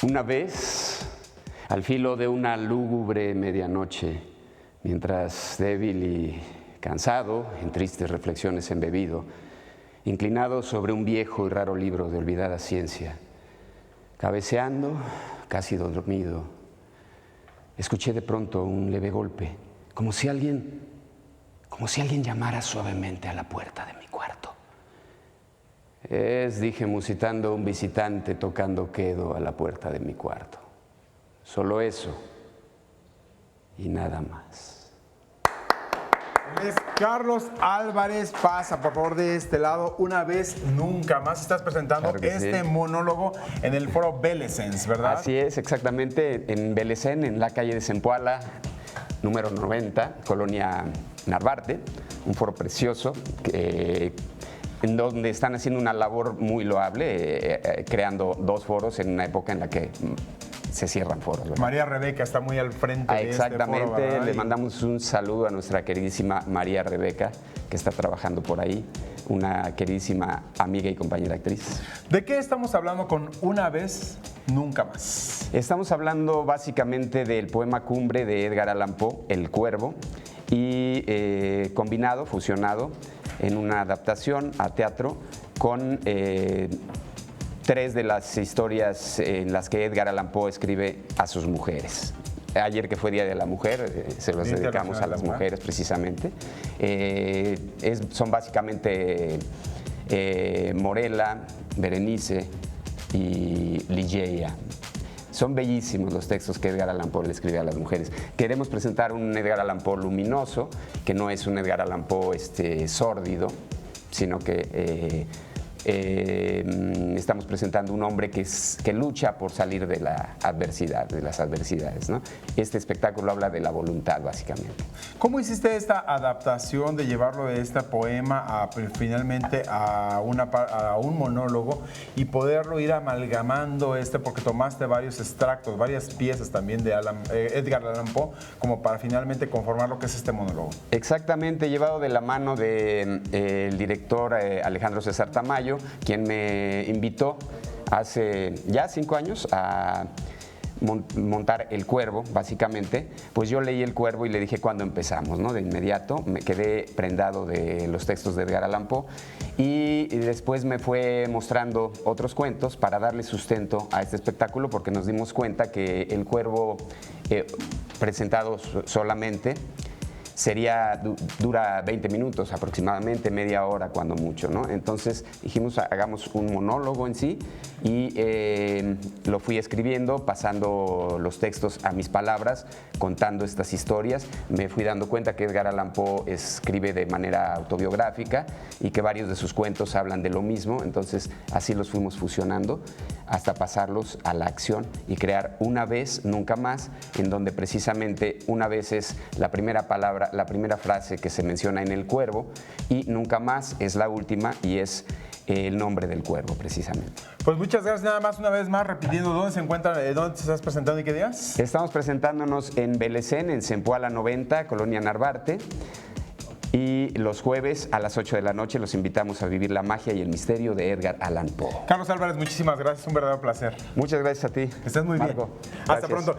Una vez, al filo de una lúgubre medianoche, mientras débil y cansado, en tristes reflexiones embebido, inclinado sobre un viejo y raro libro de olvidada ciencia, cabeceando, casi dormido, escuché de pronto un leve golpe, como si alguien llamara suavemente a la puerta de mi cuarto. Dije, musitando, un visitante tocando quedo a la puerta de mi cuarto. Solo eso y nada más. Es Carlos Álvarez. Pasa, por favor, de este lado. Una vez, nunca más. Estás presentando este monólogo en el foro Belesens, ¿verdad? Así es, exactamente, en Belesén, en la calle de Zempoala, número 90, Colonia Narvarte, un foro precioso en donde están haciendo una labor muy loable, creando dos foros en una época en la que se cierran foros, ¿verdad? María Rebeca está muy al frente de exactamente, este foro, ¿verdad? Le mandamos un saludo a nuestra queridísima María Rebeca, que está trabajando por ahí, una queridísima amiga y compañera actriz. ¿De qué estamos hablando con Una vez, nunca más? Estamos hablando básicamente del poema cumbre de Edgar Allan Poe, El Cuervo, y combinado, fusionado, en una adaptación a teatro con tres de las historias en las que Edgar Allan Poe escribe a sus mujeres. Ayer, que fue Día de la Mujer, se los dedicamos a las mujeres precisamente. Son básicamente Morela, Berenice y Ligeia. Son bellísimos los textos que Edgar Allan Poe le escribe a las mujeres. Queremos presentar un Edgar Allan Poe luminoso, que no es un Edgar Allan Poe sórdido, sino que estamos presentando un hombre que lucha por salir de la adversidad, de las adversidades, ¿no? Este espectáculo habla de la voluntad, básicamente. ¿Cómo hiciste esta adaptación de llevarlo de este poema finalmente a un monólogo y poderlo ir amalgamando porque tomaste varios extractos, varias piezas también de Edgar Allan Poe, como para finalmente conformar lo que es este monólogo? Exactamente, llevado de la mano del director Alejandro César Tamayo, quien me invitó hace ya 5 años a montar El Cuervo, básicamente. Pues yo leí El Cuervo y le dije cuándo empezamos, ¿no? De inmediato me quedé prendado de los textos de Edgar Allan Poe y después me fue mostrando otros cuentos para darle sustento a este espectáculo, porque nos dimos cuenta que El Cuervo presentado solamente dura 20 minutos aproximadamente, media hora cuando mucho, ¿no? Entonces dijimos, hagamos un monólogo en sí y lo fui escribiendo, pasando los textos a mis palabras, contando estas historias. Me fui dando cuenta que Edgar Allan Poe escribe de manera autobiográfica y que varios de sus cuentos hablan de lo mismo, entonces así los fuimos fusionando hasta pasarlos a la acción y crear Una vez, nunca más, en donde precisamente una vez es la primera palabra, la primera frase que se menciona en El Cuervo, y nunca más es la última y es el nombre del cuervo, precisamente. Pues muchas gracias. Nada más, una vez más, repitiendo, ¿dónde se encuentra, dónde te estás presentando y qué días? Estamos presentándonos en Belesén, en Zempoala 90, Colonia Narvarte, y los jueves a las 8 de la noche los invitamos a vivir la magia y el misterio de Edgar Allan Poe. Carlos Álvarez, muchísimas gracias, un verdadero placer. Muchas gracias a ti. Que estés muy Marco. bien. Hasta pronto.